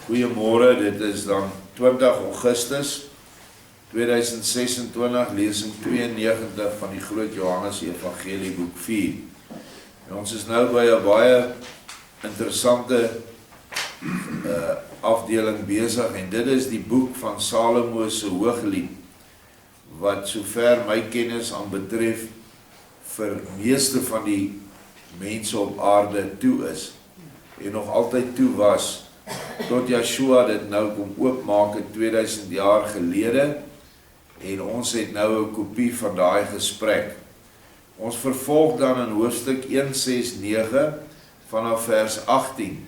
Goeiemôre, dit is dan 20 Augustus 2026, lesing 92 van die Groot Johannes Evangelie boek 4. En ons is nou by 'n baie interessante afdeling besig, en dit is die boek van Salomo se Hooglied, wat sover my kennis aan betref vir meeste van die mense op aarde toe is, en nog altyd toe was, tot Yeshua dit nou kom oopmaak het 2000 jaar gelede, en ons het nou 'n kopie van daai gesprek. Ons vervolg dan in hoofstuk 169 vanaf vers 18.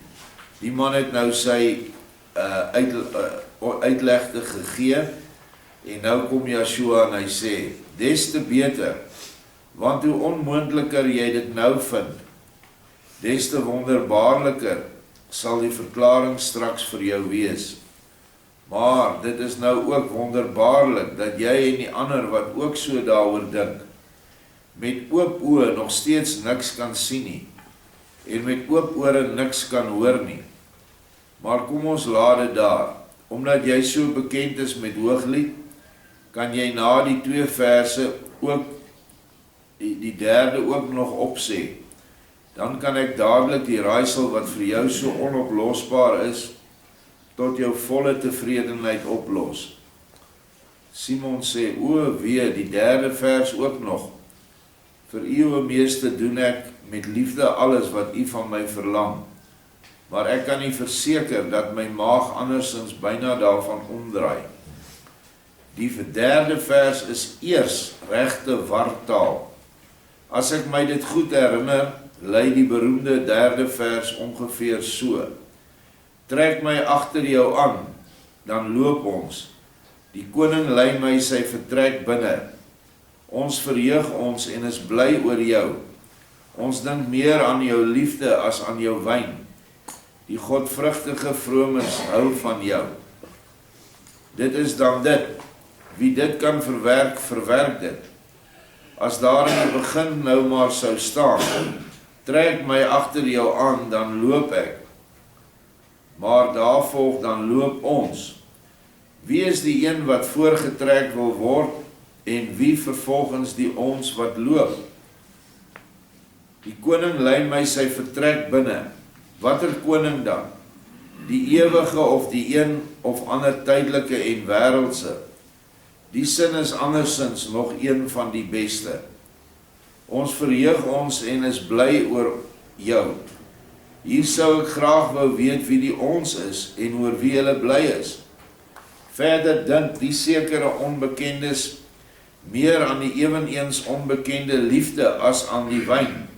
Die man het nou sy uitlegte gegee, en nou kom Yeshua en hy sê, des te beter, want hoe onmoontliker jy dit nou vind, des te wonderbaarliker sal die verklaring straks vir jou wees. Maar dit is nou ook wonderbaarlik dat jy en die ander wat ook so daaroor dink, met oop oë nog steeds niks kan sien nie, en met oop ore niks kan hoor nie. Maar kom ons laat dit daar, omdat jy so bekend is met Hooglied, kan jy na die 2 verse ook die derde ook nog opsê. Dan kan ek dadelik die raaisel wat vir jou so onoplosbaar is, tot jou volle tevredenheid oplos. Simon sê, o wee, die 3de vers ook nog. Vir u, o meester, doen ek met liefde alles wat u van my verlang. Maar ek kan nie verseker dat my maag andersins byna daarvan omdraai. Die 3de vers is eers regte wartaal. As ek my dit goed herinner, lei die beroemde 3de vers ongeveer so. Trek my agter jou aan, dan loop ons. Die koning lei my sy vertrek binne. Ons verheug ons en is bly oor jou. Ons dink meer aan jou liefde as aan jou wyn. Die godvrugtige vromes hou van jou. Dit is dan dit. Wie dit kan verwerk, verwerk dit. As daar in die begin nou maar sou staan, trek my agter jou aan, dan loop ek. Maar daar volg, dan loop ons. Wie is die een wat voorgetrek wil word, en wie vervolgens die ons wat loop? Die koning lei my sy vertrek binne. Watter koning dan? Die ewige of die een of ander tydelike en wêreldse? Die sin is andersins nog een van die beste. Ons verheug ons en is bly oor jou. Hier sou ek graag wou weet wie die ons is en oor wie hulle bly is. Verder dink die sekere onbekendes meer aan die eweneens onbekende liefde as aan die wyn,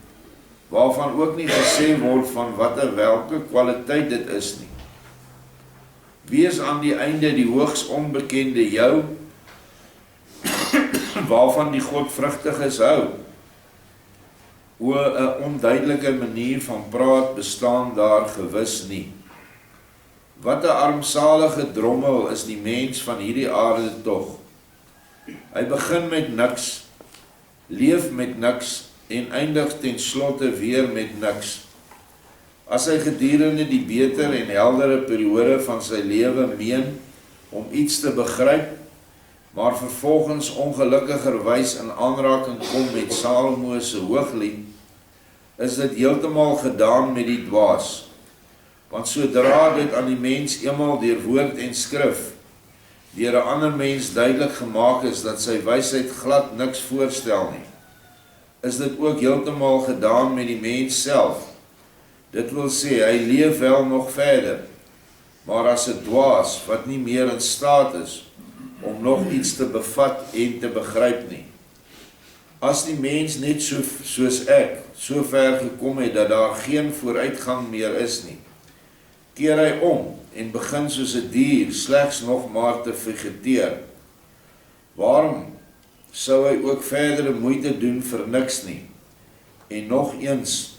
waarvan ook nie gesê word van watter welke kwaliteit dit is nie. Wie is aan die einde die hoogs onbekende jou, waarvan die godvrugtiges hou? O, 'n onduidelike manier van praat bestaan daar gewis nie. Wat 'n armsalige drommel is die mens van hierdie aarde tog. Hy begin met niks, leef met niks en eindig ten slotte weer met niks. As hy gedurende die beter en heldere periode van sy lewe meen om iets te begryp, maar vervolgens ongelukkigerwys in aanraking kom met Salomo se Hooglied, is dit heeltemal gedaan met die dwaas. Want sodra dit aan die mens eenmaal deur woord en skrif, deur 'n ander mens duidelik gemaak is dat sy wysheid glad niks voorstel nie, is dit ook heeltemal gedaan met die mens self. Dit wil sê, hy leef wel nog verder, maar as 'n dwaas wat nie meer in staat is om nog iets te bevat en te begryp nie. As die mens net soos ek, so ver gekom het dat daar geen vooruitgang meer is nie, keer hy om en begin soos 'n dier slegs nog maar te vegeteer. Waarom sou hy ook verdere moeite doen vir niks nie, en nog eens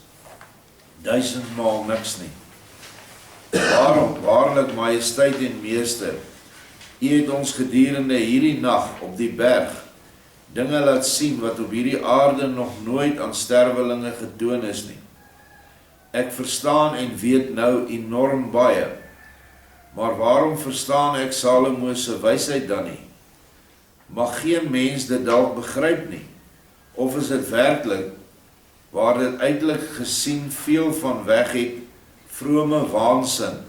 1000-maal niks nie? Waarom, waarlik majesteit en meester, u het ons gedurende hierdie nag op die berg dinge laat sien wat op hierdie aarde nog nooit aan sterwelinge getoon is nie. Ek verstaan en weet nou enorm baie, Maar waarom verstaan ek Salomo se wysheid dan nie? Mag geen mens dit dalk begryp nie? Of is dit werklik, waar dit uitelik gesien veel van weg het, vrome waansin,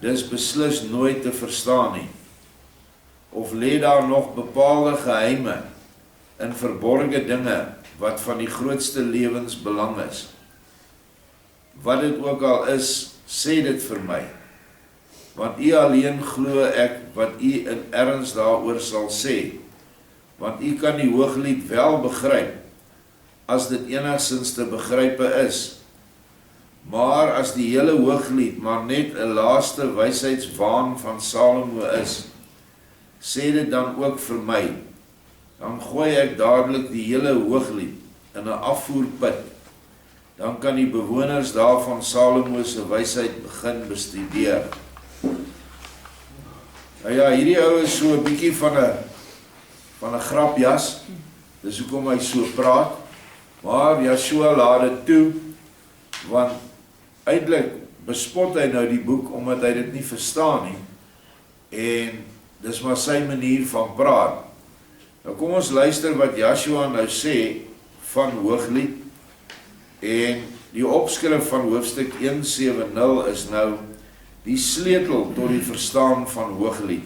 dis beslis nooit te verstaan nie? Of lê daar nog bepaalde geheime in verborge dinge, wat van die grootste lewensbelang is? Wat dit ook al is, sê dit vir my, want u alleen glo ek wat u in erns daaroor sal sê, want u kan die Hooglied wel begryp, as dit enigstens te begrype is. Maar as die hele Hooglied maar net 'n laaste wysheidswaan van Salomo is, sê dit dan ook vir my, dan gooi ek dadelik die hele Hooglied in 'n afvoerput, dan kan die bewoners daarvan Salomo se wysheid begin bestudeer. Nou ja, hierdie ou is so 'n bietjie van 'n grapjas, dis hoekom hy so praat, maar Joshua laat dit toe, want eintlik bespot hy nou die boek, omdat hy dit nie verstaan nie, en dis maar sy manier van praat. Nou kom ons luister wat Joshua nou sê van Hooglied, en die opskrif van hoofstuk 170 is nou die sleutel tot die verstaan van Hooglied.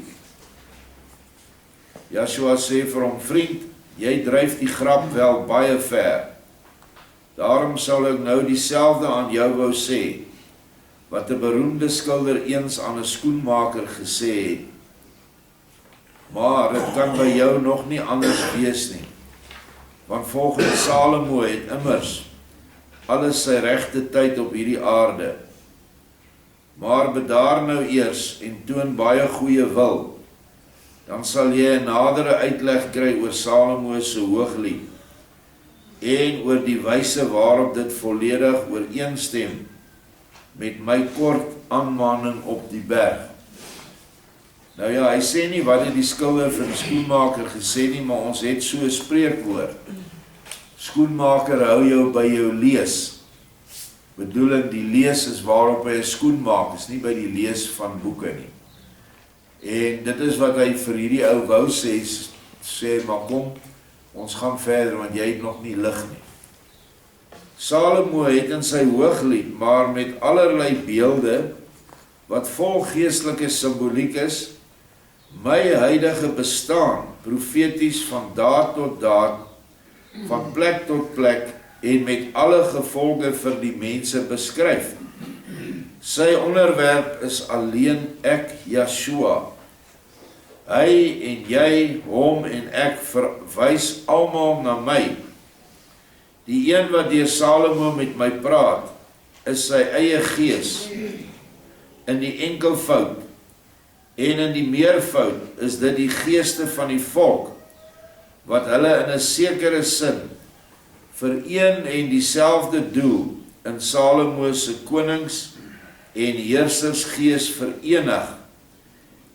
Joshua sê vir hom, vriend, jy dryf die grap wel baie ver. Daarom sal ek nou dieselfde aan jou wou sê, wat 'n beroemde skilder eens aan 'n skoenmaker gesê het. Maar dit kan by jou nog nie anders wees nie, want volgens Salomo het immers alles sy regte tyd op hierdie aarde. Maar bedaar nou eers en toon baie goeie wil, dan sal jy 'n nadere uitleg kry oor Salomo se Hooglied, en oor die wyse waarop dit volledig ooreenstem met my kort aanmaning op die berg. Nou ja, hy sê nie wat het die skilder vir die skoenmaker gesê nie, maar ons het so 'n spreekwoord. Skoenmaker hou jou by jou lees. Bedoeling, die lees is waarop hy 'n skoen maak, is nie by die lees van boeke nie. En dit is wat hy vir hierdie ou wou sê, maar kom, ons gaan verder, want jy het nog nie lig nie. Salomo het in sy Hooglied, maar met allerlei beelde, wat vol geestelike simboliek is, my huidige bestaan, profeties van daad tot daad, van plek tot plek, en met alle gevolge vir die mense beskryf. Sy onderwerp is alleen ek, Joshua. Hy en jy, hom en ek verwys almal na my. Die een wat deur Salomo met my praat, is sy eie gees, in die enkelvoud, en in die meervoud is dit die geeste van die volk, wat hulle in 'n sekere sin vir een en dieselfde doel in Salomo se konings en heersers gees verenig,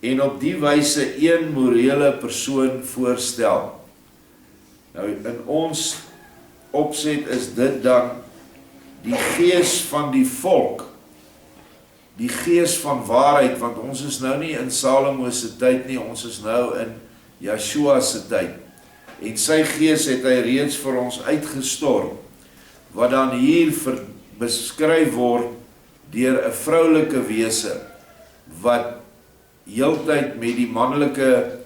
en op die wyse een morele persoon voorstel. Nou in ons opset is dit dan die gees van die volk, die gees van waarheid, want ons is nou nie in Salomo se tyd nie, ons is nou in Joshua se tyd, en sy gees het hy reeds vir ons uitgestort, wat dan hier beskryf word deur 'n vroulike wese, wat heeltyd met die manlike,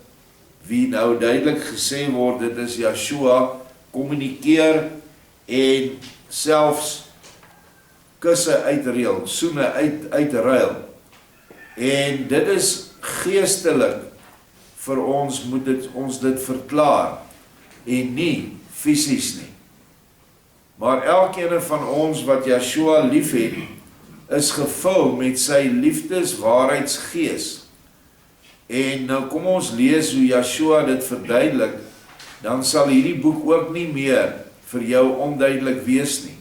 wie nou duidelik gesê word, dit is Joshua, kommunikeer en selfs kusse uitreël, soene uitruil. En dit is geestelik vir ons, moet ons dit verklaar, en nie fisies nie. Maar elkeen van ons wat Joshua liefhet, is gevul met sy liefdeswaarheidsgees. En nou kom ons lees hoe Joshua dit verduidelik, dan sal hierdie boek ook nie meer vir jou onduidelik wees nie.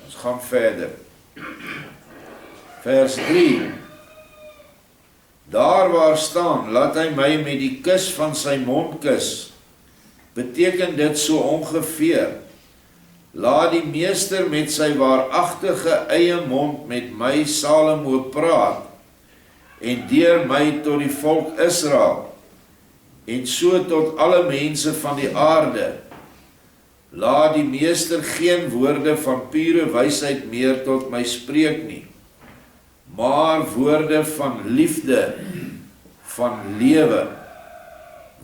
Ons gaan verder. Vers 3. Daar waar staan, laat hy my met die kus van sy mond kus, beteken dit so ongeveer, laat die meester met sy waaragtige eie mond met my Salomo praat, en deur my tot die volk Israel, en so tot alle mense van die aarde. Laat die meester geen woorde van pure wysheid meer tot my spreek nie, maar woorde van liefde, van lewe.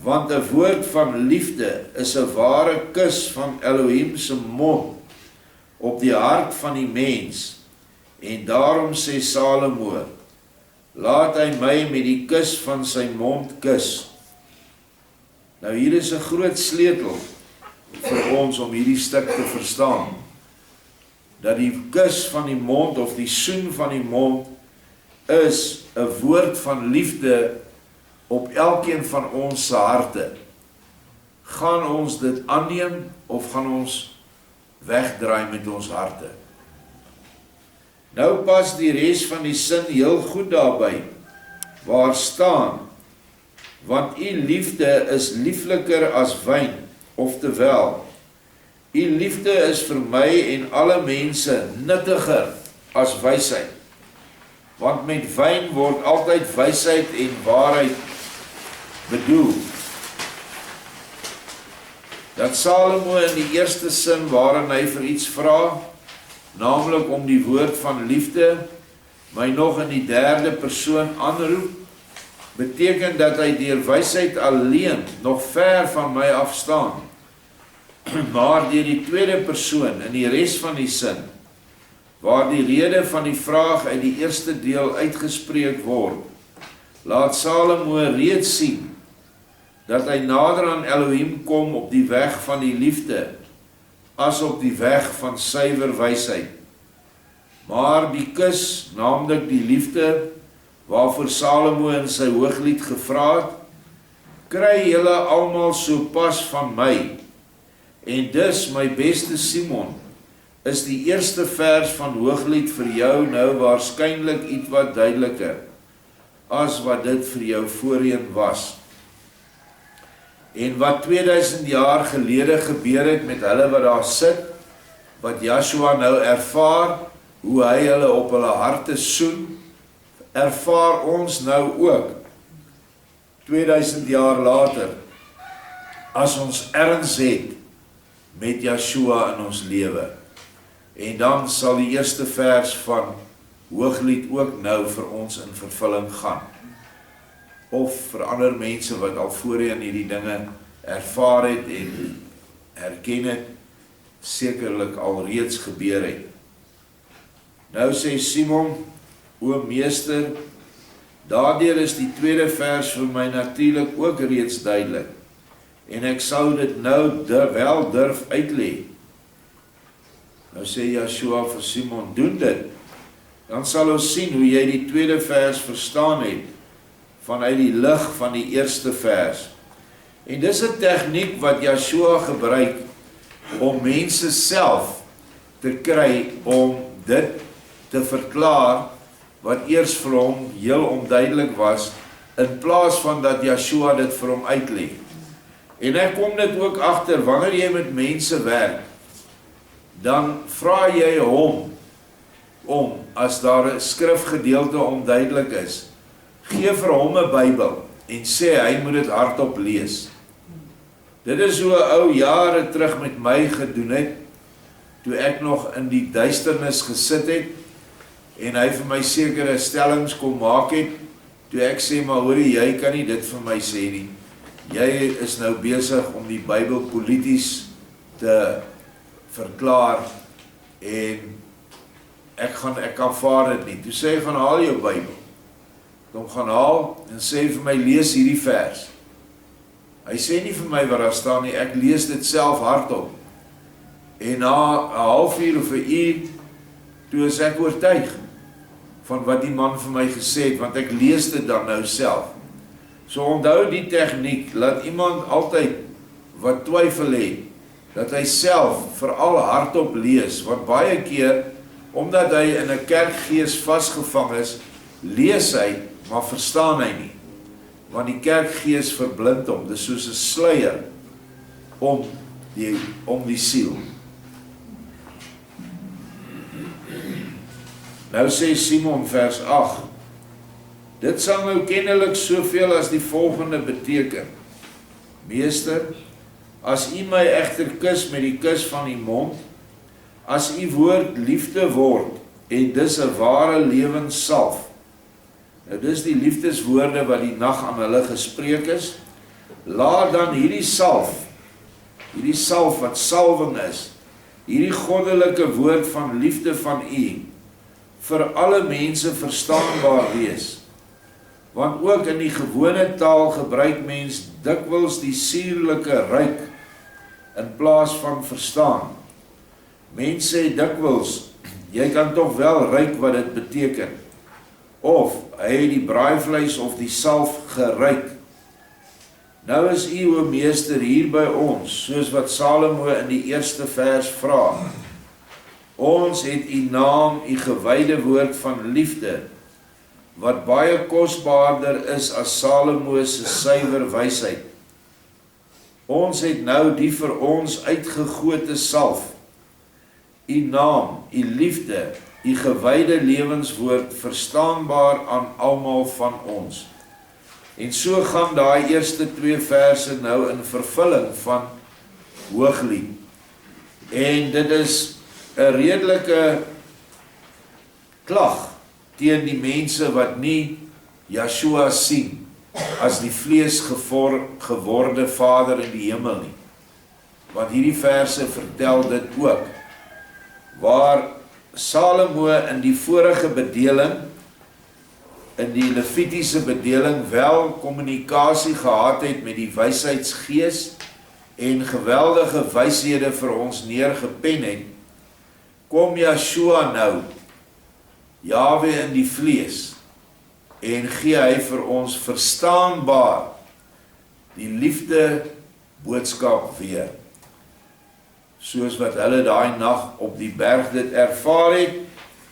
Want 'n woord van liefde is 'n ware kus van Elohim se mond op die hart van die mens. En daarom sê Salomo, laat hy my met die kus van sy mond kus. Nou hier is 'n groot sleutel vir ons om hierdie stuk te verstaan. Dat die kus van die mond of die soen van die mond is 'n woord van liefde op elkeen van ons se harte. Gaan ons dit aanneem of gaan ons wegdraai met ons harte? Nou pas die res van die sin heel goed daarby, waar staan, want u liefde is liefliker as wyn, oftewel, u liefde is vir my en alle mense nuttiger as wysheid, want met wyn word altyd wysheid en waarheid bedoel. Dat Salomo in die eerste sin waarin hy vir iets vra, naamlik om die woord van liefde, my nog in die derde persoon aanroep, beteken dat hy deur wysheid alleen nog ver van my afstaan, maar deur die tweede persoon in die res van die sin, waar die rede van die vraag uit die eerste deel uitgespreek word, laat Salomo reeds sien, dat hy nader aan Elohim kom op die weg van die liefde, as op die weg van suiwer wysheid. Maar die kus, naamlik die liefde, waarvoor Salomo in sy hooglied gevra het, kry julle almal so pas van my, en dus my beste Simon, is die eerste vers van hooglied vir jou nou waarskynlik iets wat duideliker, as wat dit vir jou voorheen was. En wat 2000 jaar gelede gebeur het met hulle wat daar sit, wat Joshua nou ervaar, hoe hy hulle op hulle harte soen, ervaar ons nou ook, 2000 jaar later, as ons erns het met Joshua in ons lewe. En dan sal die eerste vers van Hooglied ook nou vir ons in vervulling gaan. Of vir ander mense wat al voorheen hierdie dinge ervaar het en herken het, sekerlik al reeds gebeur het. Nou sê Simon, o meester, daardeur is die tweede vers vir my natuurlik ook reeds duidelik, en ek sou dit nou wel durf uitlê. Nou sê Joshua vir Simon, doen dit, dan sal ons sien hoe jy die tweede vers verstaan het, vanuit die lig van die eerste vers. En dis 'n tegniek wat Joshua gebruik om mense self te kry om dit te verklaar wat eers vir hom heel onduidelik was, in plaas van dat Joshua dit vir hom uitlê. En ek kom dit ook agter, wanneer jy met mense werk, dan vra jy hom om, as daar 'n skrifgedeelte onduidelik is, gee vir hom 'n Bybel en sê hy moet dit hardop lees. Dit is hoe 'n ou jare terug met my gedoen het, toe ek nog in die duisternis gesit het, en hy vir my sekere stellings kom maak het, toe ek sê, maar hoorie, jy kan nie dit vir my sê nie. Jy is nou besig om die Bybel polities te verklaar, en ek kan vaar dit nie. Toe sê hy, gaan haal jou Bybel. Hom gaan haal en sê vir my, lees hierdie vers. Hy sê nie vir my wat daar staan nie, ek lees dit self hardop. En na 'n halfuur of 'n uur, toe is ek oortuig van wat die man vir my gesê het, want ek lees dit dan nou self. So onthou die tegniek, laat iemand altyd wat twyfel het, dat hy self veral hardop lees, want baie keer, omdat hy in 'n kerkgees vasgevang is, lees hy, maar verstaan hy nie, want die kerkgees verblind hom, dis soos 'n sluier om die siel. Nou sê Simon vers 8, Dit sal nou kennelik soveel as die volgende beteken. Meester, as u my egter kus met die kus van die mond, as u woord liefde word, en dis 'n ware lewenssalf. Nou dis die liefdeswoorde wat die nag aan hulle gespreek is. Laat dan hierdie salf wat salwing is, hierdie goddelike woord van liefde van u, vir alle mense verstaanbaar wees. Want ook in die gewone taal gebruik mens dikwels die suurlike ryk in plaas van verstaan. Mense sê dikwels, jy kan toch wel ryk wat dit beteken. Of, hy het die braaivleis of die salf geryk. Nou is u, o meester, hier by ons, soos wat Salomo in die eerste vers vra. Ons het u naam, u gewyde woord van liefde, wat baie kosbaarder is as Salomo se suiwer wysheid. Ons het nou die vir ons uitgegote salf, u naam, u liefde, u gewyde lewenswoord verstaanbaar aan almal van ons. En so gaan daai eerste 2 verse nou in vervulling van Hooglied. En dit is 'n redelike klag teen die mense wat nie Yeshua sien as die vleesgeworde Vader in die hemel nie. Want hierdie verse vertel dit ook. Waar Salomo in die vorige bedeling, in die Levitiese bedeling, wel kommunikasie gehad het met die wysheidsgees en geweldige wyshede vir ons neergepen het, kom Yeshua nou, Jahwe in die vlees, en gee hy vir ons verstaanbaar die liefde boodskap weer. Soos wat hulle daai nag op die berg dit ervaar het,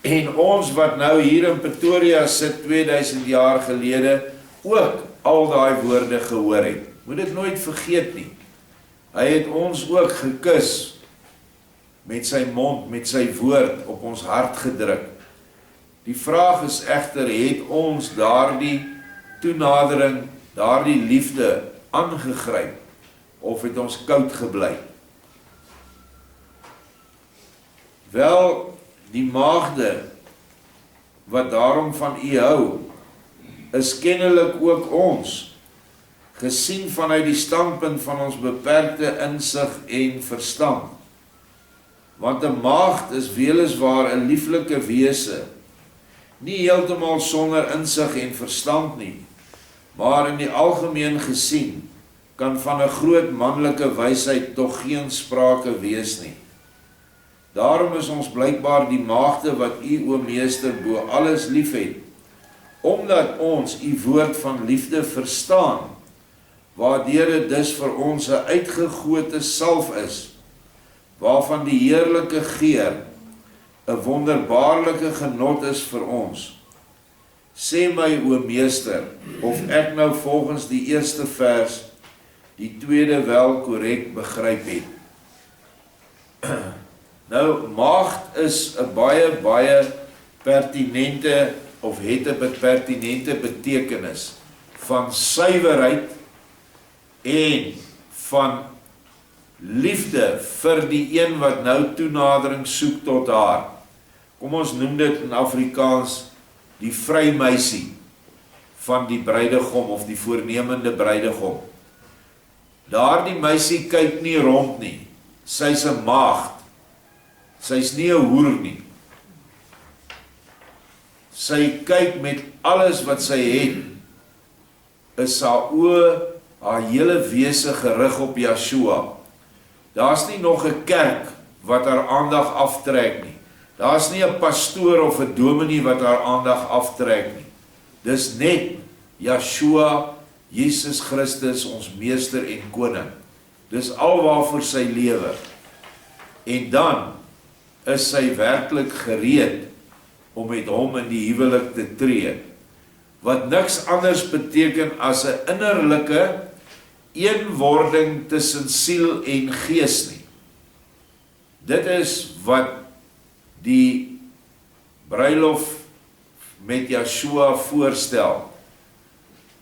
en ons wat nou hier in Pretoria sit 2000 jaar gelede, ook al daai woorde gehoor het. Moet dit nooit vergeet nie. Hy het ons ook gekus, met sy mond, met sy woord op ons hart gedruk. Die vraag is egter, het ons daardie toenadering, daardie liefde aangegryp, of het ons koud gebly? Wel, die maagde, wat daarom van u hou, is kennelik ook ons, gesien vanuit die standpunt van ons beperkte insig en verstand. Want 'n maagd is weliswaar 'n lieflike wese, nie heeltemal sonder insig en verstand nie, maar in die algemeen gesien, kan van 'n groot manlike wysheid tog geen sprake wees nie. Daarom is ons blykbaar die maagde wat u, o meester, bo alles lief het, omdat ons u woord van liefde verstaan, waardeur dit dus vir ons 'n uitgegote salf is, waarvan die heerlike geur 'n wonderbaarlike genot is vir ons. Sê my, o meester, of ek nou volgens die eerste vers die tweede wel korrek begryp het. Nou, maagd is 'n baie pertinente, of het 'n pertinente betekenis van suiwerheid en van liefde vir die een wat nou toenadering soek tot haar. Kom ons noem dit in Afrikaans die vrymeisie van die bruidegom of die voornemende bruidegom. Daardie meisie kyk nie rond nie. Sy's 'n maagd. Sy's nie 'n hoer nie. Sy kyk met alles wat sy het, is haar oë, haar hele wese gerig op Yeshua. Daar's nie nog 'n kerk wat haar aandag aftrek nie. Daar's nie 'n pastoor of 'n dominee wat haar aandag aftrek nie. Dis net Yeshua, Jesus Christus, ons meester en koning. Dis alwaarvoor sy lewe. En dan is sy werklik gereed om met hom in die huwelik te tree. Wat niks anders beteken as 'n innerlike eenwording tussen siel en gees nie. Dit is wat die bruilof met Yeshua voorstel.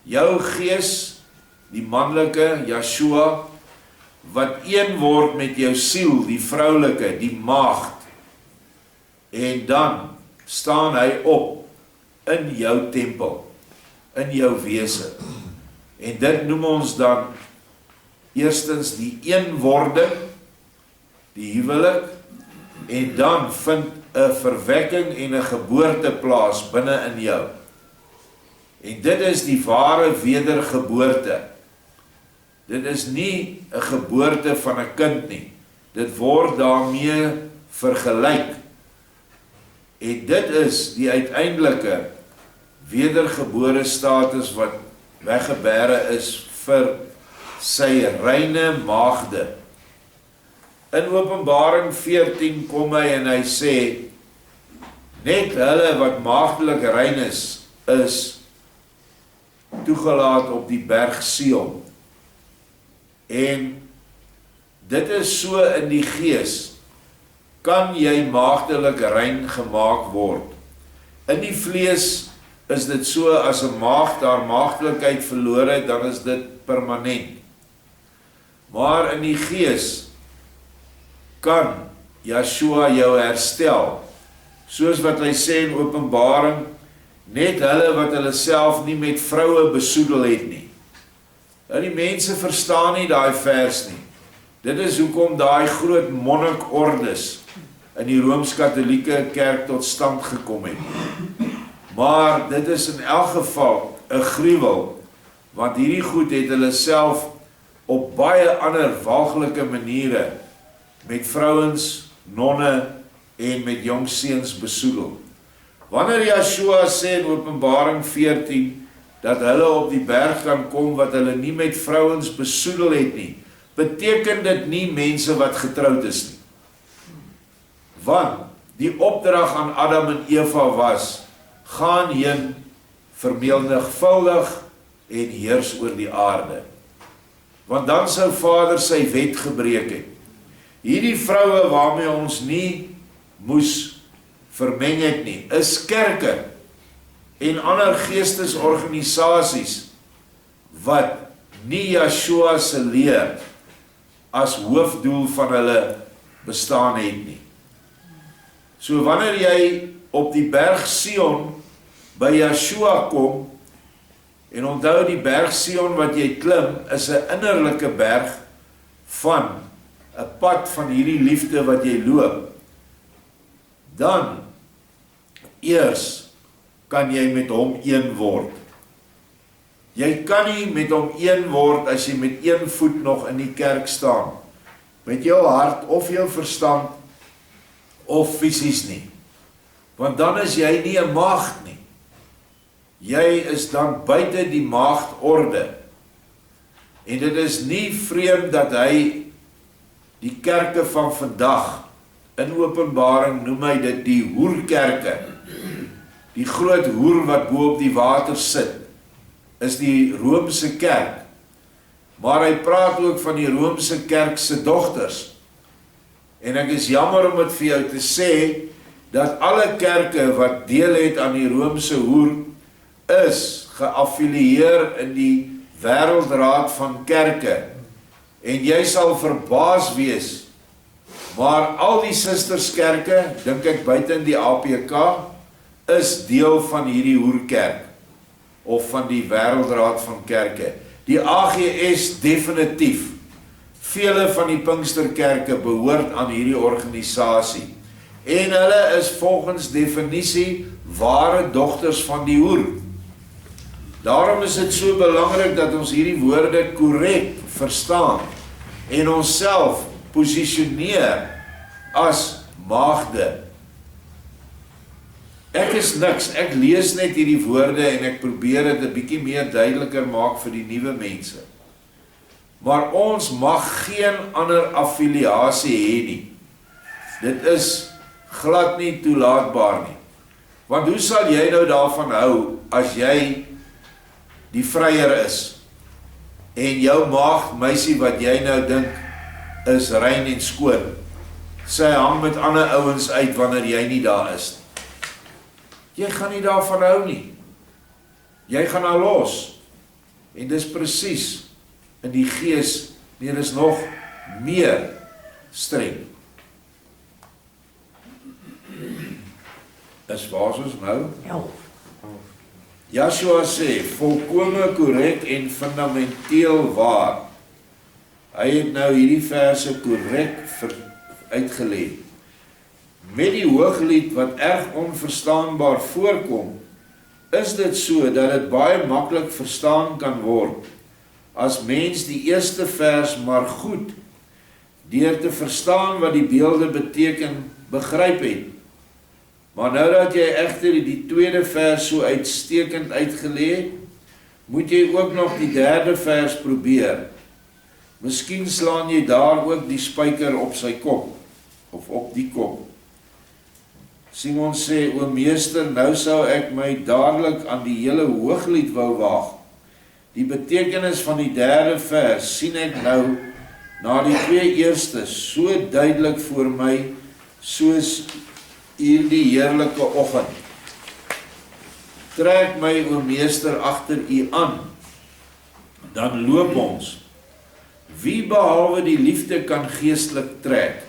jou gees, die manlike, Yeshua, wat een word met jou siel, die vroulike, die maagd, en dan staan hy op in jou tempel, in jou wese. En dit noem ons dan eerstens die eenwording, die huwelik, en dan vind 'n verwekking en 'n geboorte plaas binne in jou. En dit is die ware wedergeboorte. Dit is nie 'n geboorte van 'n kind nie. Dit word daarmee vergelyk. En dit is die uiteindelike wedergebore status wat weggebere is vir sy reine maagde. In Openbaring 14 kom hy en hy sê, net hulle wat maagdelik rein is toegelaat op die berg Sion. En dit is so in die gees, kan jy maagdelik rein gemaak word. In die vlees is dit so, as 'n maagd haar maagdelikheid verloor het, dan is dit permanent. Maar in die gees kan Yeshua jou herstel, soos wat hy sê in Openbaring, net hulle wat hulle self nie met vroue besoedel het nie. Nou die mense verstaan nie daai vers nie. Dit is hoekom daai groot monnikordes in die Rooms-Katolieke kerk tot stand gekom het. Maar dit is in elk geval 'n gruwel, want hierdie goed het hulle self op baie ander walglike maniere met vrouens, nonne en met jong seuns besoedel. Wanneer Yeshua sê in Openbaring 14 dat hulle op die berg kan kom wat hulle nie met vrouens besoedel het nie, beteken dit nie mense wat getroud is nie. Want die opdrag aan Adam en Eva was, gaan heen, vermenigvuldig en heers oor die aarde. Want dan sou Vader sy wet gebreek het. Hierdie vroue waarmee ons nie moes vermeng het nie, is kerke en ander geestesorganisasies wat nie Yeshua se leer as hoofdoel van hulle bestaan het nie. So wanneer jy op die berg Sion by Yeshua kom, en onthou die berg Sion wat jy klim, is 'n innerlike berg van 'n pad van hierdie liefde wat jy loop, dan eers kan jy met hom een word. Jy kan nie met hom een word as jy met een voet nog in die kerk staan, met jou hart of jou verstand of fisies nie. Want dan is jy nie 'n maagd nie. Jy is dan buite die maagdorde. En dit is nie vreemd dat hy die kerke van vandag, in Openbaring noem hy dit die hoerkerke, die groot hoer wat bo op die water sit, is die Romeinse kerk. Maar hy praat ook van die Romeinse kerk se dogters. En ek is jammer om dit vir jou te sê, dat alle kerke wat deel het aan die Romeinse hoer, is geaffilieer in die Wêreldraad van Kerke. En jy sal verbaas wees, maar al die sisterskerke, dink ek buite in die APK, is deel van hierdie hoerkerk, of van die Wêreldraad van Kerke. Die AGS definitief. Vele van die Pinksterkerke behoort aan hierdie organisasie. En hulle is volgens definisie ware dogters van die hoer. Daarom is dit so belangrik dat ons hierdie woorde korrek verstaan en onsself posisioneer as maagde. Ek is niks, ek lees net hierdie woorde en ek probeer dit 'n bietjie meer duideliker maak vir die nuwe mense. Maar ons mag geen ander affiliasie hê nie. Dit is glad nie toelaatbaar nie. Want hoe sal jy nou daarvan hou as jy die vryer is en jou maagd meisie wat jy nou dink is rein en skoon, sy hang met ander ouens uit wanneer jy nie daar is nie. Jy gaan nie daarvan hou nie. Jy gaan haar los. En dis presies in die gees, nee, dis nog meer streng. Is waar ons nou? Ja. Joshua sê, volkome korrek en fundamenteel waar. Hy het nou hierdie verse korrek uitgelê. Met die Hooglied wat erg onverstaanbaar voorkom, is dit so dat dit baie maklik verstaan kan word as mens die eerste vers maar goed deur te verstaan wat die beelde beteken begryp het. Maar nou dat jy egter die tweede vers so uitstekend uitgelê het, moet jy ook nog die derde vers probeer. Miskien slaan jy daar ook die spyker op sy kop, of op die kop. Simon sê, o meester, nou sou ek my dadelik aan die hele Hooglied wou waag. Die betekenis van die derde vers sien ek nou na die twee eerstes so duidelik voor my, soos hierdie heerlike oggend. Trek my, o meester, agter u aan, dan loop ons. Wie behalwe die liefde kan geestelik trek?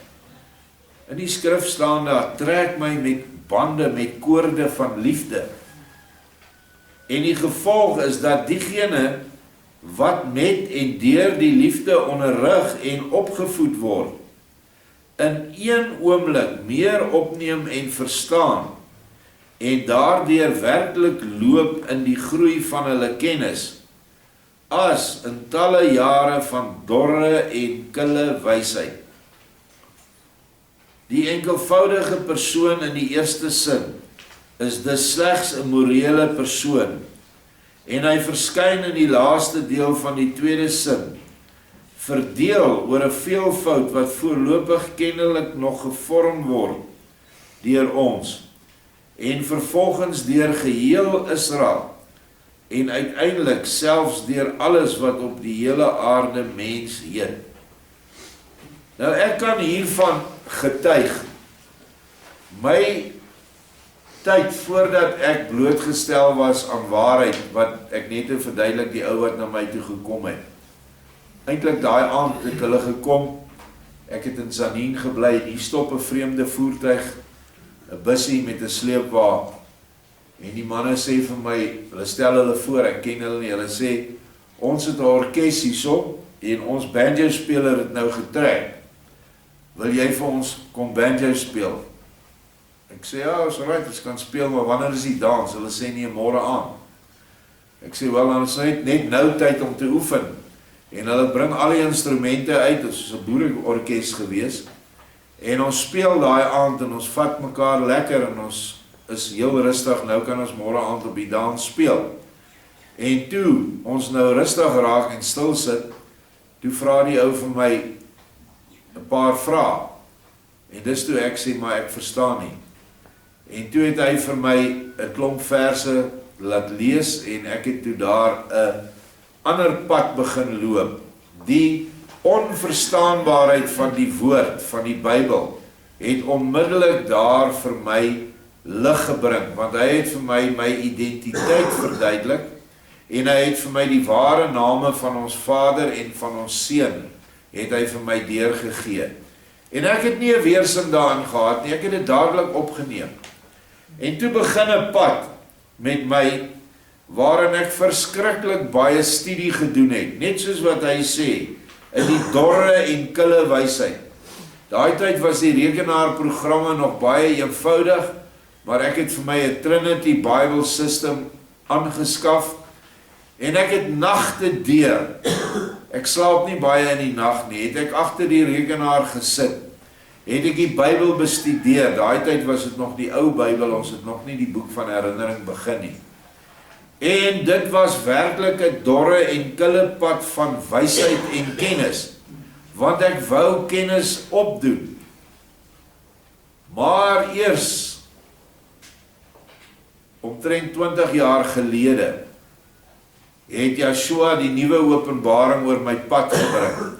In die skrif staan daar, trek my met bande, met koorde van liefde. En die gevolg is dat diegene wat met en deur die liefde onderrig en opgevoed word, in een oomblik meer opneem en verstaan, en daardeur werklik loop in die groei van hulle kennis, as in talle jare van dorre en kille wysheid. Die enkelvoudige persoon in die eerste sin is dus slegs 'n morele persoon, en hy verskyn in die laaste deel van die tweede sin, verdeel oor 'n veelvoud wat voorlopig kennelik nog gevorm word deur ons, en vervolgens deur geheel Israel, en uiteindelik selfs deur alles wat op die hele aarde mens heet. Nou ek kan hiervan getuig. My tyd voordat ek blootgestel was aan waarheid, wat ek net te verduidelik die ou wat na my toe gekom het. Eintlik daai aand het hulle gekom, ek het in Sanien gebly, hier stop 'n vreemde voertuig, 'n bussie met 'n sleepwa, en die manne sê vir my, hulle stel hulle voor, ek ken hulle nie, hulle sê, ons het 'n orkes hierso, en ons banjo speler het nou getrek, wil jy vir ons kom banjo speel? Ek sê, ja, is alright, ons kan speel, maar wanneer is die dans? Hulle sê nie, môre aan. Ek sê, wel, dan is net nou tyd om te oefen. En hulle bring al die instrumente uit, dit is 'n boereorkes gewees, en ons speel daai aand, en ons vat mekaar lekker, en ons is heel rustig, nou kan ons môre aand op die dans speel. En toe ons nou rustig raak en stil sit, toe vra die ou vir my 'n paar vrae, en dis toe ek sê, maar ek verstaan nie. En toe het hy vir my 'n klomp verse laat lees, en ek het toe daar 'n ander pad begin loop. Die onverstaanbaarheid van die woord, van die Bybel, het onmiddellik daar vir my lig gebring, want hy het vir my identiteit verduidelik, en hy het vir my die ware name van ons Vader en van ons Seun, het hy vir my deurgegee. En ek het nie 'n weerstand daarin gehad nie, ek het dit dadelik opgeneem. En toe begin 'n pad met my, waarin ek verskriklik baie studie gedoen het, net soos wat hy sê, in die dorre en kille wysheid. Daai tyd was die rekenaarprogramme nog baie eenvoudig, maar ek het vir my 'n Trinity Bible System aangeskaf, en ek het nagte deur, ek slaap nie baie in die nag nie, het ek agter die rekenaar gesit, het ek die Bybel bestudeer. Daai tyd was dit nog die ou Bybel, ons het nog nie die boek van herinnering begin nie. En dit was werklik 'n dorre en kille pad van wysheid en kennis, want ek wou kennis opdoen. Maar eers, omtrent 20 jaar gelede, het Joshua die nuwe openbaring oor my pad gebring.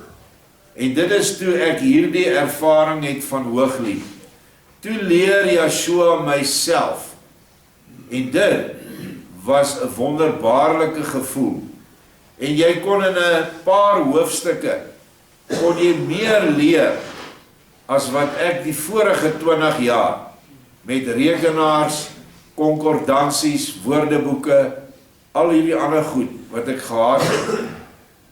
En dit is toe ek hierdie ervaring het van Hooglied. Toe leer Joshua myself. En dit was 'n wonderbaarlike gevoel. En jy kon in 'n paar hoofstukke, kon jy meer leer, as wat ek die vorige 20 jaar, met rekenaars, konkordansies, woordeboeke, al hierdie ander goed, wat ek gehad het.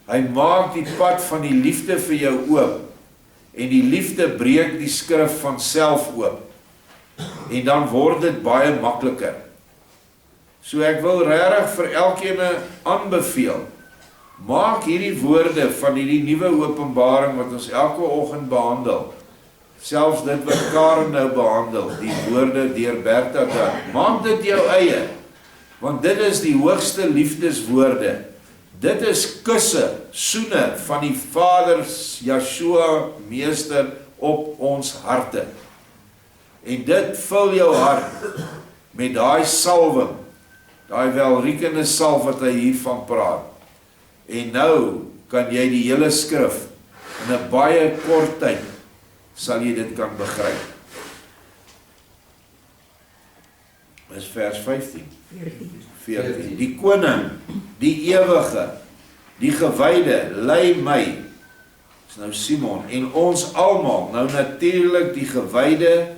Hy maak die pad van die liefde vir jou oop, en die liefde breek die skrif van self oop, en dan word dit baie makliker. So ek wil regtig vir elkeen aanbeveel, maak hierdie woorde van hierdie nuwe openbaring wat ons elke oggend behandel, selfs dit wat Karen nou behandel, die woorde deur Bertha dan, maak dit jou eie, want dit is die hoogste liefdeswoorde. Dit is kusse, soene van die Vader, Yeshua, Meester, op ons harte. En dit vul jou hart met daai salwing, daai welriekende salf wat hy hiervan praat. En nou kan jy die hele skrif in 'n baie kort tyd sal jy dit kan begryp. Dis vers 15. 14. Die koning, die ewige, die gewyde, lei my, is nou Simon, en ons almal, nou natuurlik die gewyde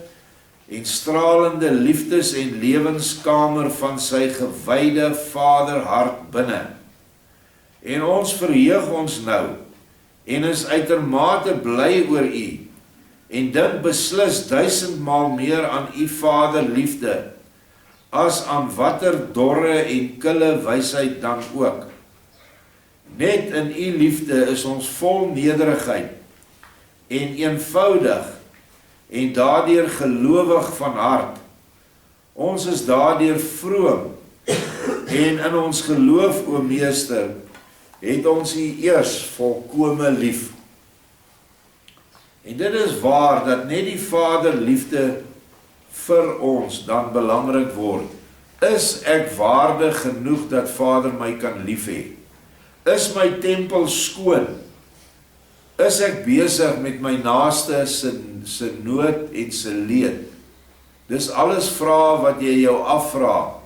en stralende liefdes en lewenskamer van sy gewyde Vaderhart binne. En ons verheug ons nou, en is uitermate bly oor u, en dink beslis 1000 maal meer aan u Vader liefde, as aan watter dorre en kille wysheid dan ook. Net in u liefde is ons vol nederigheid, en eenvoudig, en daardeur gelowig van hart. Ons is daardeur vroom, en in ons geloof, o Meester, het ons u eers volkome lief. En dit is waar, dat net die Vader liefde vir ons dan belangrik word. Is ek waardig genoeg dat Vader my kan lief hê? Is my tempel skoon? Is ek besig met my naaste se nood en se leed? Dis alles vrae wat jy jou afvra.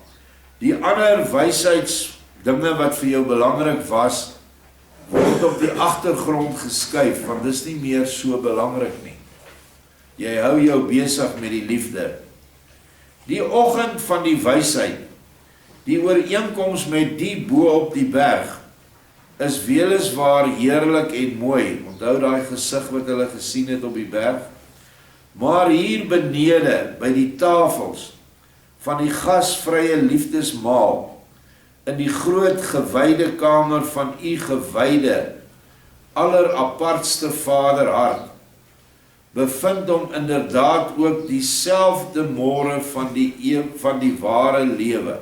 Die ander wysheidsdinge wat vir jou belangrik was, word op die agtergrond geskuif, want dis nie meer so belangrik nie. Jy hou jou besig met die liefde. Die oggend van die wysheid, die ooreenkoms met die bo op die berg, is weliswaar heerlik en mooi. Onthou daai gesig wat hulle gesien het op die berg. Maar hier benede, by die tafels, van die gasvrye liefdesmaal, in die groot gewyde kamer van u gewyde, allerapartste Vaderhart, bevind hom inderdaad ook dieselfde môre van die ware lewe.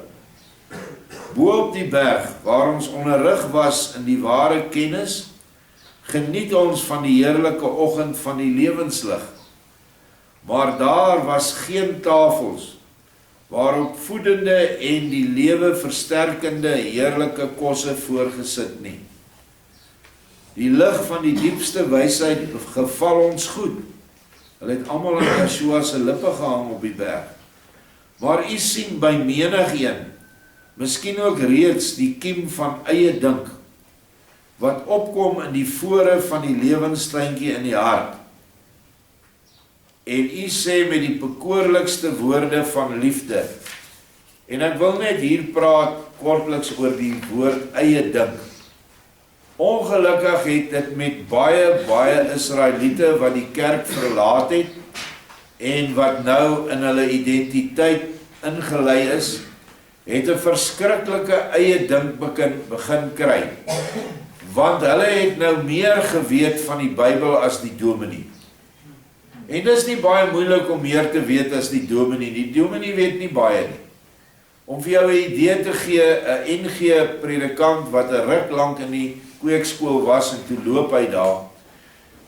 Bo op die berg, waar ons onderrig was in die ware kennis, geniet ons van die heerlike oggend van die lewenslig. Maar daar was geen tafels, waarop voedende en die lewe versterkende heerlike kosse voorgesit nie. Die lig van die diepste wysheid geval ons goed. Hulle het almal aan Yeshua se lippe gehang op die berg. Maar u sien by menigeen, miskien ook reeds die kiem van eie dink, wat opkom in die vore van die lewenstuintjie in die hart. En u sê met die bekoorlikste woorde van liefde. En ek wil net hier praat kortliks oor die woord eie dink. Ongelukkig het dit met baie Israeliete wat die kerk verlaat het en wat nou in hulle identiteit ingelei is, het 'n verskriklike eie dink begin kry. Want hulle het nou meer geweet van die Bybel as die dominee. En dis nie baie moeilik om meer te weet as die dominee. Die dominee weet nie baie nie. Om vir jou 'n idee te gee, 'n NG predikant wat 'n ruk lank in die kweekskool was en toe loop hy daar,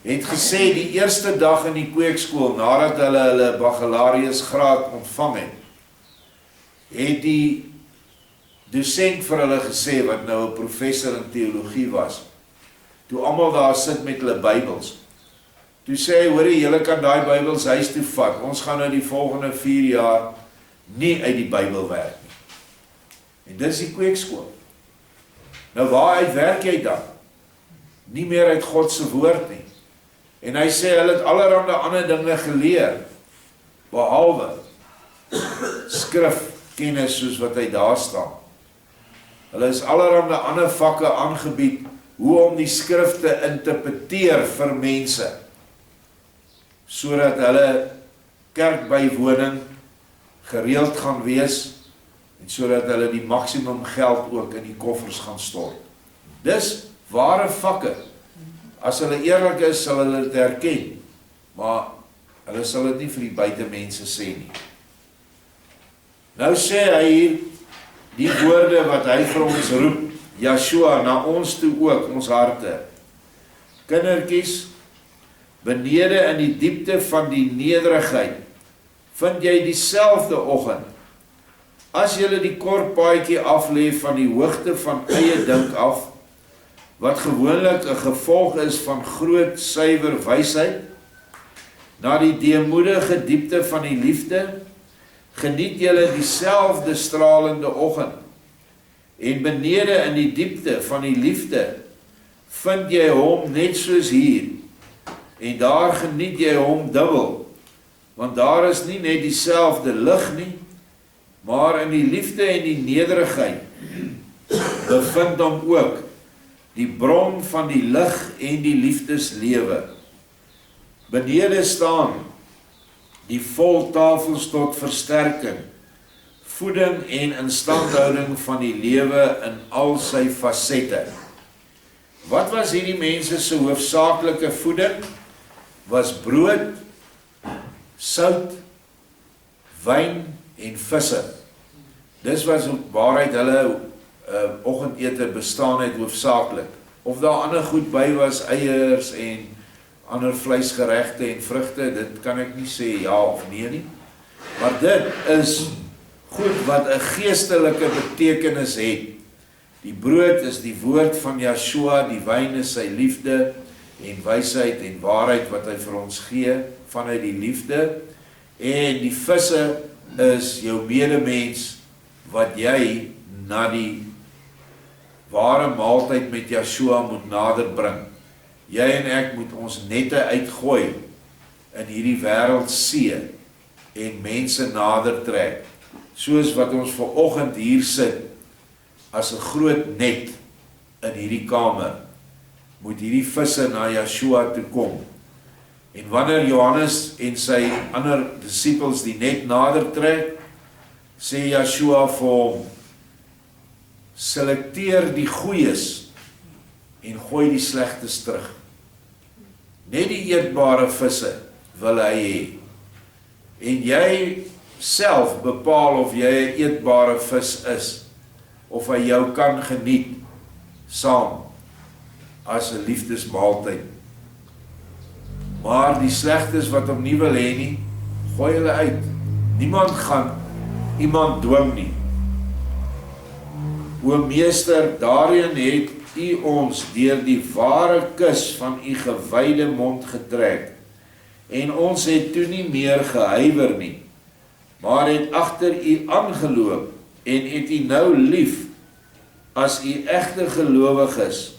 het gesê die eerste dag in die kweekskool, nadat hulle baccalaureus graad ontvang het die dosent vir hulle gesê, wat nou 'n professor in teologie was, toe almal daar sit met hulle Bybels, toe sê hy, hoorie, julle kan daai Bybels huis toe vat, ons gaan nou die volgende 4 jaar nie uit die Bybel werk nie. En dis die kweekskool. Nou waaruit werk jy dan? Nie meer uit God se woord nie. En hy sê, hulle het allerhande ander dinge geleer, behalwe skrifkennis soos wat hy daar staan. Hulle is allerhande ander vakke aangebied, hoe om die skrif te interpreteer vir mense, sodat hulle kerkbywoning gereeld gaan wees, en sodat hulle die maksimum geld ook in die koffers gaan stort. Dis ware vakke. As hulle eerlik is, sal hulle dit herken, maar hulle sal dit nie vir die buitemense sê nie. Nou sê hy hier, die woorde wat hy vir ons roep, Yeshua, na ons toe ook, ons harte. Kindertjies, benede in die diepte van die nederigheid, vind jy dieselfde oggend, as julle die kort paadjie afleef van die hoogte van eie dink af, wat gewoonlik 'n gevolg is van groot suiwer wysheid, na die deemoedige diepte van die liefde, geniet julle dieselfde stralende oggend, en benede in die diepte van die liefde, vind jy hom net soos hier, en daar geniet jy hom dubbel, want daar is nie net dieselfde lig nie, maar in die liefde en die nederigheid, bevind hom ook, die bron van die lig en die liefdeslewe. Benede staan die voltafels tot versterking, voeding en instandhouding van die lewe in al sy fasette. Wat was hierdie mense se hoofsaaklike voeding? Was brood, sout, wyn en visse. Dis was waaruit hulle oggendete bestaan het hoofsaaklik. Of daar ander goed by was, eiers en ander vleisgeregte en vrugte, dit kan ek nie sê ja of nee nie. Maar dit is goed wat 'n geestelike betekenis het. Die brood is die woord van Yeshua, die wyn is sy liefde en wysheid en waarheid wat hy vir ons gee vanuit die liefde, en die visse is jou medemens wat jy na die ware maaltyd met Yeshua moet nader bring. Jy en ek moet ons nette uitgooi in hierdie wêreld see en mense nader trek, soos wat ons vanoggend hier sit as 'n groot net in hierdie kamer, moet hierdie visse na Yeshua toe kom. En wanneer Johannes en sy ander disippels die net nader trek, sê Yeshua vir hom, selekteer die goeies en gooi die slegtes terug. Net die eetbare visse wil hy hê. En jy self bepaal of jy 'n eetbare vis is, of hy jou kan geniet saam as 'n liefdesmaaltyd. Maar die slegtes wat hom nie wil hê nie, gooi hulle uit. Niemand gaan iemand dwing nie. O meester, daarin het u ons deur die ware kus van u gewyde mond getrek, en ons het toe nie meer gehuiwer nie, maar het agter u aangeloop, en het u nou lief, as u egte gelowiges,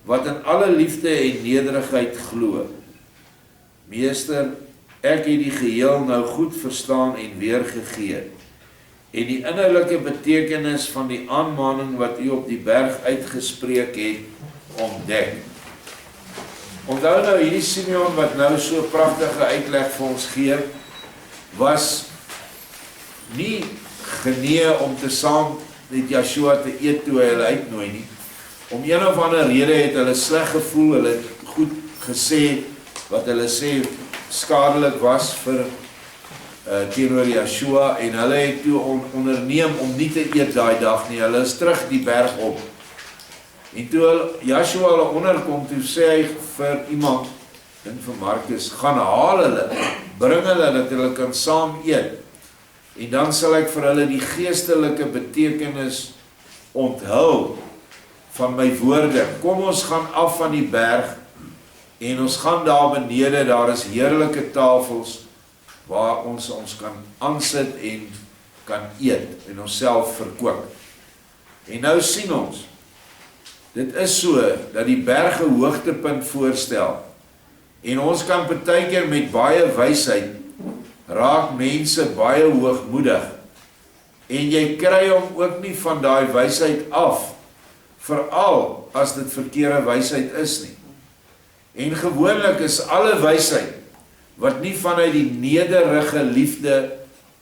wat in alle liefde en nederigheid glo. Meester, ek het die geheel nou goed verstaan en weergegee, en die innerlike betekenis van die aanmaning wat u op die berg uitgespreek het, ontdek. Onthou nou, hierdie Simeon wat nou so pragtige uitleg vir ons gee, was nie genee om te saam met Yeshua te eet toe hy hulle uitnooi nie. Om een of ander rede het hulle sleg gevoel, hulle het goed gesê, wat hulle sê skadelik was vir teenoor Yeshua, en hulle het toe onderneem om nie te eet daai dag nie. Hulle is terug die berg op. En toe Yeshua hulle onderkom, toe sê hy vir iemand, en vir Markus, gaan haal hulle, bring hulle, dat hulle kan saam eet. En dan sal ek vir hulle die geestelike betekenis onthul van my woorde. Kom ons gaan af van die berg, en ons gaan daar benede, daar is heerlike tafels, waar ons kan aansit en kan eet, en ons self verkoop. En nou sien ons, Dit is so, dat die berge hoogtepunt voorstel. En ons kan partykeer met baie wysheid, raak mense baie hoogmoedig. En jy kry hom ook nie van daai wysheid af, veral as dit verkeerde wysheid is nie. En gewoonlik is alle wysheid, wat nie vanuit die nederige liefde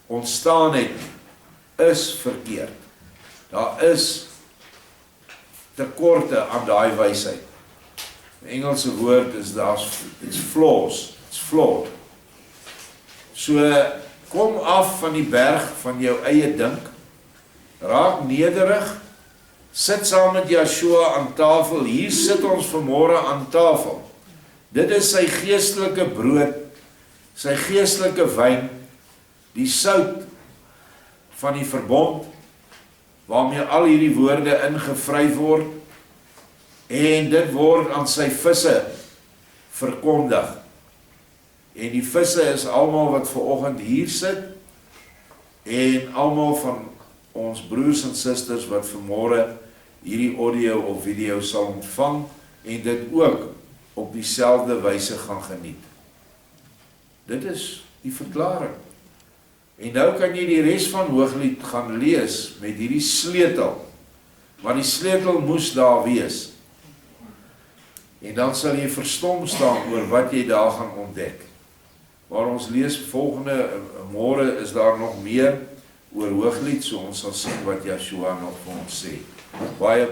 ontstaan het, is verkeerd. Daar is tekorte aan daai wysheid. Die Engelse woord is it's flaws, it's flawed. So, kom af van die berg van jou eie dink, raak nederig, sit saam met Yeshua aan tafel, hier sit ons vanmôre aan tafel. Dit is sy geestelike brood, sy geestelike wyn, die sout van die verbond, waarmee al hierdie woorde ingevry word, en dit word aan sy visse verkondig. En die visse is almal wat vanoggend hier sit, en almal van ons broers en susters wat vanmôre hierdie audio of video sal ontvang, en dit ook op dieselfde wyse gaan geniet. Dit is die verklaring. En nou kan jy die res van Hooglied gaan lees met hierdie sleutel, want die sleutel moes daar wees. En dan sal jy verstom staan oor wat jy daar gaan ontdek. Waar ons lees volgende môre is daar nog meer oor Hooglied, so ons sal sien wat Yeshua nog vir ons sê. Baie